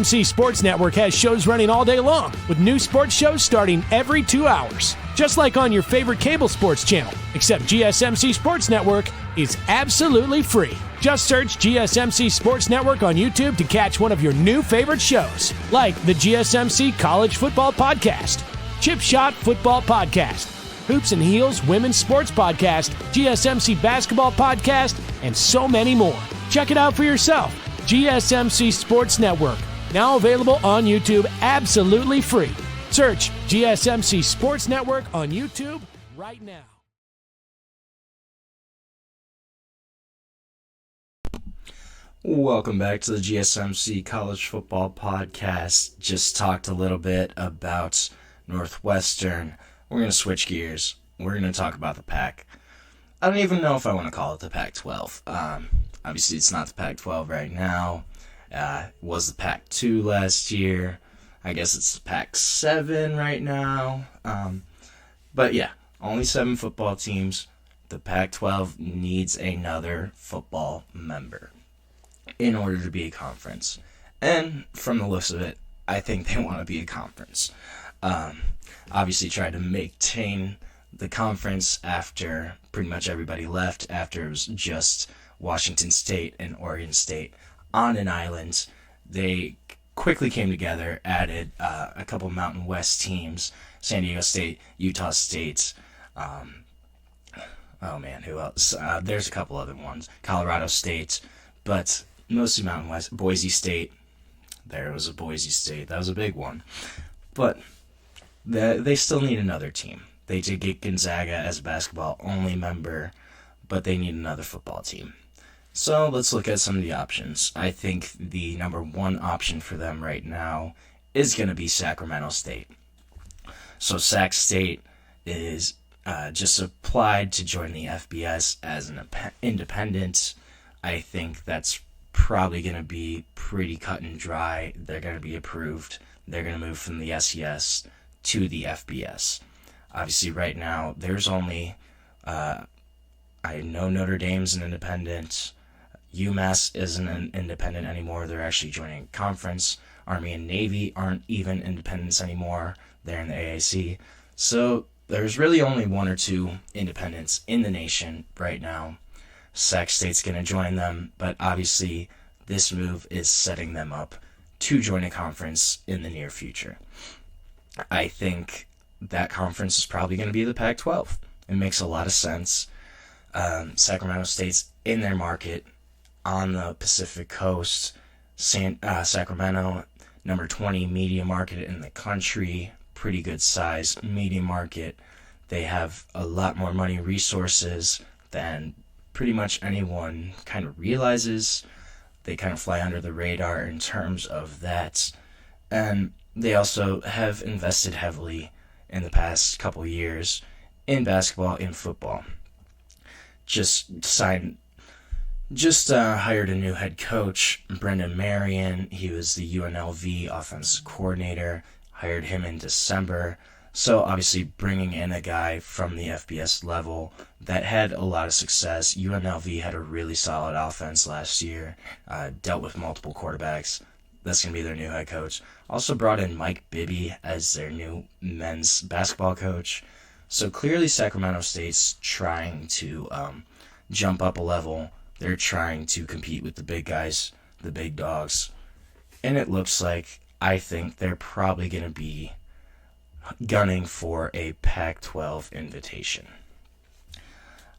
GSMC Sports Network has shows running all day long, with new sports shows starting every 2 hours. Just like on your favorite cable sports channel, except GSMC Sports Network is absolutely free. Just search GSMC Sports Network on YouTube to catch one of your new favorite shows, like the GSMC College Football Podcast, Chip Shot Football Podcast, Hoops and Heels Women's Sports Podcast, GSMC Basketball Podcast, and so many more. Check it out for yourself. GSMC Sports Network, now available on YouTube absolutely free. Search GSMC Sports Network on YouTube right now. Welcome back to the GSMC College Football Podcast. Just talked a little bit about Northwestern. We're going to switch gears. We're going to talk about the Pac. I don't even know if I want to call it the Pac-12. Obviously, it's not the Pac-12 right now. It was the Pac-2 last year. I guess it's the Pac-7 right now. But yeah, only 7 football teams. The Pac-12 needs another football member in order to be a conference. And from the looks of it, I think they want to be a conference. Obviously tried to maintain the conference after pretty much everybody left, after it was just Washington State and Oregon State on an island. They quickly came together, added a couple Mountain West teams, San Diego State, Utah State, who else? There's a couple other ones, Colorado State, but mostly Mountain West. Boise State, there was a Boise State, that was a big one. But they still need another team. They did get Gonzaga as a basketball-only member, but they need another football team. So let's look at some of the options. I think the number one option for them right now is going to be Sacramento State. So Sac State is just applied to join the FBS as an independent. I think that's probably going to be pretty cut and dry. They're going to be approved. They're going to move from the SES to the FBS. Obviously, right now, there's only, I know Notre Dame's an independent. UMass isn't an independent anymore. They're actually joining a conference. Army and Navy aren't even independents anymore. They're in the AAC. So there's really only 1 or 2 independents in the nation right now. Sac State's going to join them, but obviously this move is setting them up to join a conference in the near future. I think that conference is probably going to be the Pac-12. It makes a lot of sense. Sacramento State's in their market on the Pacific Coast. Sacramento, number 20 media market in the country, pretty good size media market. They have a lot more money resources than pretty much anyone kind of realizes. They kind of fly under the radar in terms of that. And they also have invested heavily in the past couple years in basketball and football. Hired a new head coach, Brendan Marion. He was the UNLV offensive coordinator. Hired him in December. So obviously bringing in a guy from the FBS level that had a lot of success. UNLV had a really solid offense last year. Dealt with multiple quarterbacks. That's going to be their new head coach. Also brought in Mike Bibby as their new men's basketball coach. So clearly Sacramento State's trying to jump up a level. They're trying to compete with the big guys, the big dogs. And it looks like, I think they're probably going to be gunning for a Pac-12 invitation.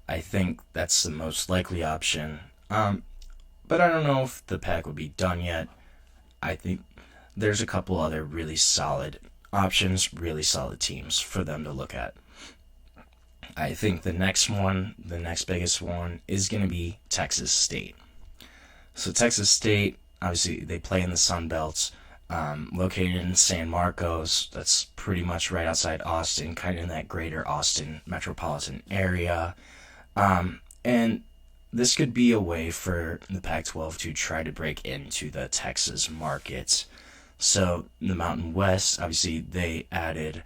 I think that's the most likely option. But I don't know if the Pac would be done yet. I think there's a couple other really solid options, really solid teams for them to look at. I think the next biggest one, is going to be Texas State. So Texas State, obviously, they play in the Sun Belt, located in San Marcos. That's pretty much right outside Austin, kind of in that greater Austin metropolitan area. And this could be a way for the Pac-12 to try to break into the Texas market. So the Mountain West, obviously, they added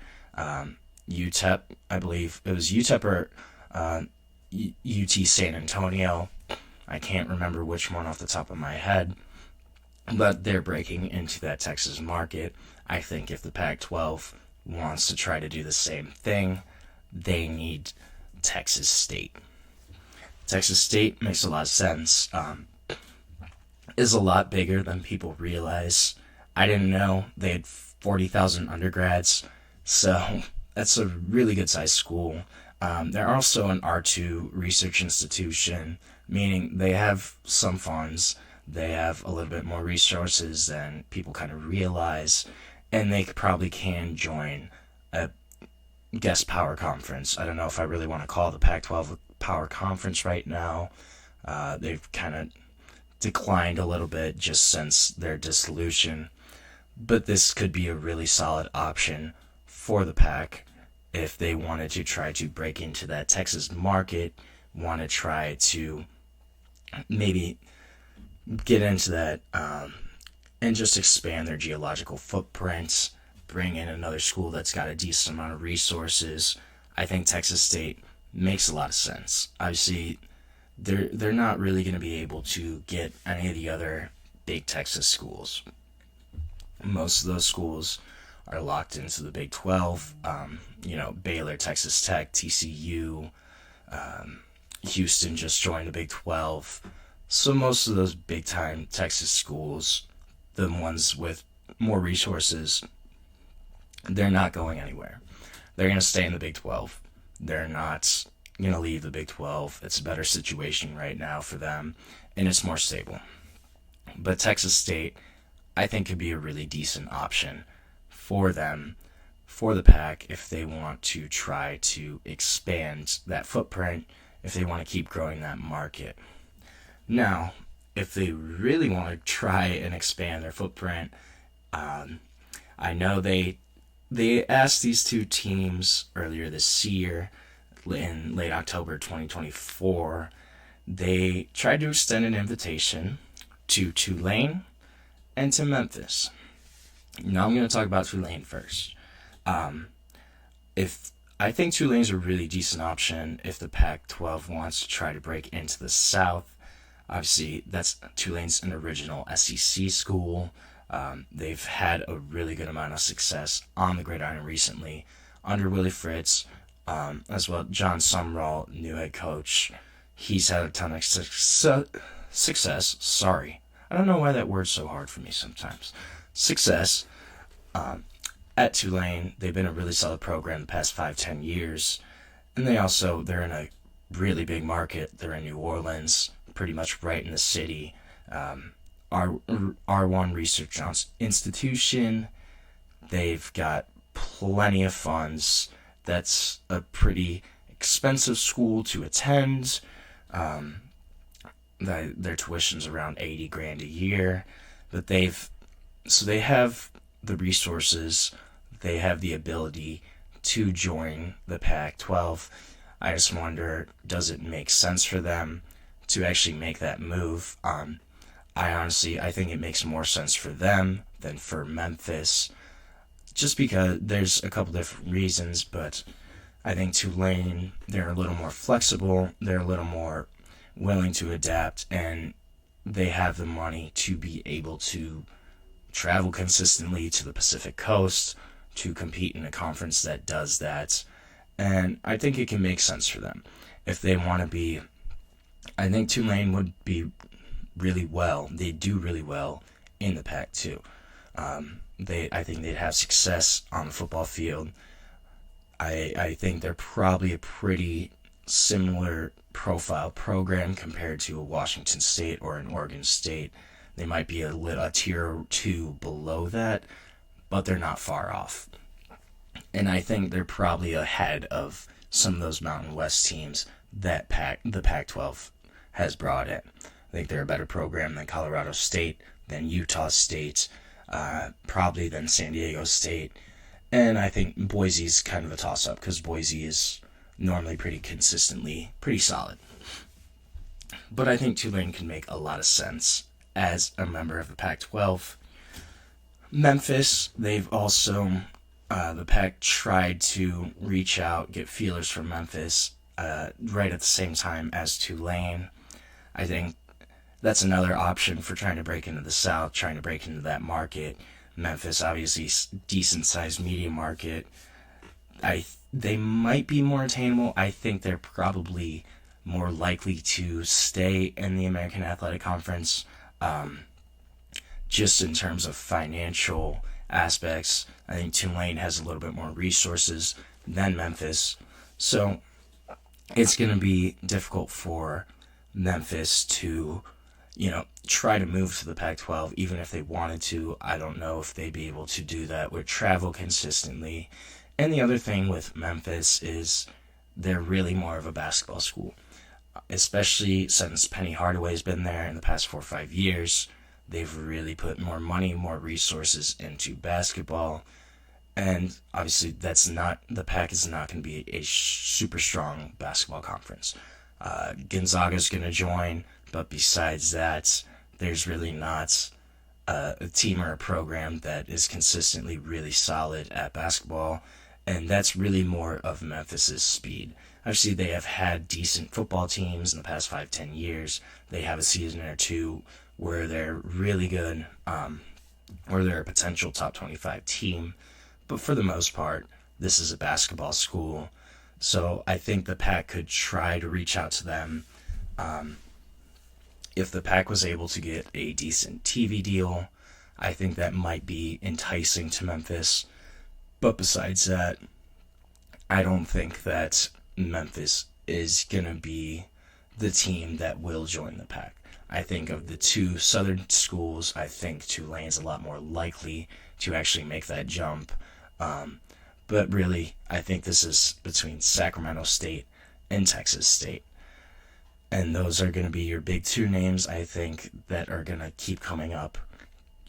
UTEP, I believe. It was UTEP or UT San Antonio. I can't remember which one off the top of my head. but they're breaking into that Texas market. I think if the Pac-12 wants to try to do the same thing, they need Texas State. Texas State makes a lot of sense. Is a lot bigger than people realize. I didn't know they had 40,000 undergrads, so that's a really good sized school. They're also an R2 research institution, meaning they have some funds, they have a little bit more resources than people kind of realize, and they probably can join a guest power conference. I don't know if I really want to call the Pac-12 a power conference right now. They've kind of declined a little bit just since their dissolution, but this could be a really solid option for the Pac if they wanted to try to break into that Texas market, want to try to maybe get into that and just expand their geological footprints, bring in another school that's got a decent amount of resources. I think Texas State makes a lot of sense. Obviously, they're not really going to be able to get any of the other big Texas schools. Most of those schools are locked into the Big 12. Baylor, Texas Tech, TCU, Houston just joined the Big 12. So most of those big-time Texas schools, the ones with more resources, they're not going anywhere. They're going to stay in the Big 12. They're not going to leave the Big 12. It's a better situation right now for them, and it's more stable. But Texas State, I think, could be a really decent option for them, for the Pac, if they want to try to expand that footprint, if they want to keep growing that market. Now, if they really want to try and expand their footprint, I know they asked these two teams earlier this year, in late October 2024, they tried to extend an invitation to Tulane and to Memphis. Now I'm going to talk about Tulane first. If I think Tulane's a really decent option if the Pac-12 wants to try to break into the South. Obviously, Tulane's an original SEC school. They've had a really good amount of success on the gridiron recently under Willie Fritz, as well. John Sumrall, new head coach. He's had a ton of success. Sorry. I don't know why that word's so hard for me sometimes. Success at Tulane. They've been a really solid program the past 5-10 years. And they're in a really big market. They're in New Orleans, pretty much right in the city. R1 Research Institution. They've got plenty of funds. That's a pretty expensive school to attend. Their tuition's around $80,000 a year, but they have the resources, they have the ability to join the Pac-12. I just wonder, does it make sense for them to actually make that move? I think it makes more sense for them than for Memphis, just because there's a couple different reasons, but I think Tulane, they're a little more flexible, they're a little more willing to adapt, and they have the money to be able to travel consistently to the Pacific Coast to compete in a conference that does that. And I think it can make sense for them. If they want to be, I think Tulane would be really well. They do really well in the Pac too. I think they'd have success on the football field. I think they're probably a pretty similar profile program compared to a Washington State or an Oregon State. They might be a tier or two below that, but they're not far off. And I think they're probably ahead of some of those Mountain West teams that the Pac-12 has brought in. I think they're a better program than Colorado State, than Utah State, probably than San Diego State. And I think Boise's kind of a toss-up because Boise is normally pretty consistently pretty solid. But I think Tulane can make a lot of sense as a member of the Pac-12. Memphis, they've also, the Pac tried to reach out, get feelers from Memphis right at the same time as Tulane. I think that's another option for trying to break into the South, trying to break into that market. Memphis, obviously, decent-sized media market. They might be more attainable. I think they're probably more likely to stay in the American Athletic Conference, just in terms of financial aspects. I think Tulane has a little bit more resources than Memphis, so it's going to be difficult for Memphis to, try to move to the Pac-12, even if they wanted to. I don't know if they'd be able to do that with travel consistently. And the other thing with Memphis is they're really more of a basketball school, especially since Penny Hardaway's been there in the past 4 or 5 years. They've really put more money, more resources into basketball. And obviously, the Pac is not going to be a super strong basketball conference. Gonzaga's going to join, but besides that, there's really not a team or a program that is consistently really solid at basketball, and that's really more of Memphis's speed. Obviously, they have had decent football teams in the past 5-10 years. They have a season or two where they're really good, or they're a potential top 25 team. But for the most part, this is a basketball school. So I think the Pac could try to reach out to them. If the Pac was able to get a decent TV deal, I think that might be enticing to Memphis. But besides that, I don't think that Memphis is going to be the team that will join the Pac. I think of the two southern schools, I think Tulane's a lot more likely to actually make that jump. But really, I think this is between Sacramento State and Texas State. And those are going to be your big two names, I think, that are going to keep coming up.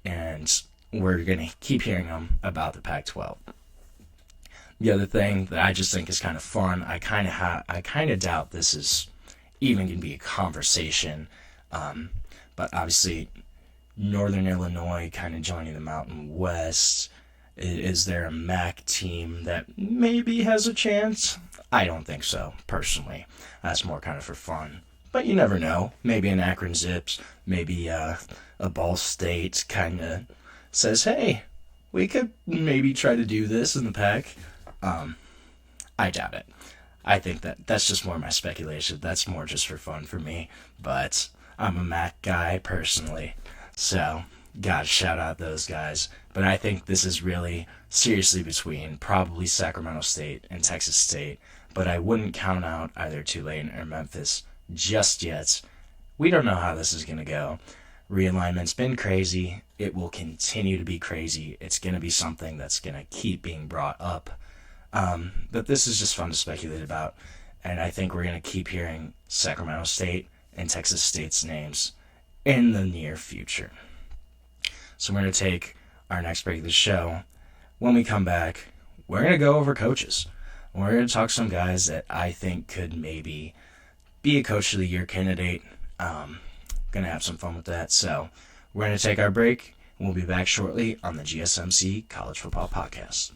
And we're going to keep hearing them about the Pac-12. The other thing that I just think is kind of fun, I kind of doubt this is even going to be a conversation. But obviously, Northern Illinois kind of joining the Mountain West. Is there a MAC team that maybe has a chance? I don't think so, personally. That's more kind of for fun. But you never know. Maybe an Akron Zips, maybe a Ball State kind of says, hey, we could maybe try to do this in the Pac. I doubt it. I think that's just more my speculation. That's more just for fun for me. But I'm a MAC guy, personally. So, gotta shout out those guys. But I think this is really seriously between probably Sacramento State and Texas State. But I wouldn't count out either Tulane or Memphis just yet. We don't know how this is going to go. Realignment's been crazy. It will continue to be crazy. It's going to be something that's going to keep being brought up. But this is just fun to speculate about. And I think we're going to keep hearing Sacramento State and Texas State's names in the near future. So we're going to take our next break of the show. When we come back, we're going to go over coaches. We're going to talk to some guys that I think could maybe be a Coach of the Year candidate. Going to have some fun with that. So we're going to take our break, and we'll be back shortly on the GSMC College Football Podcast.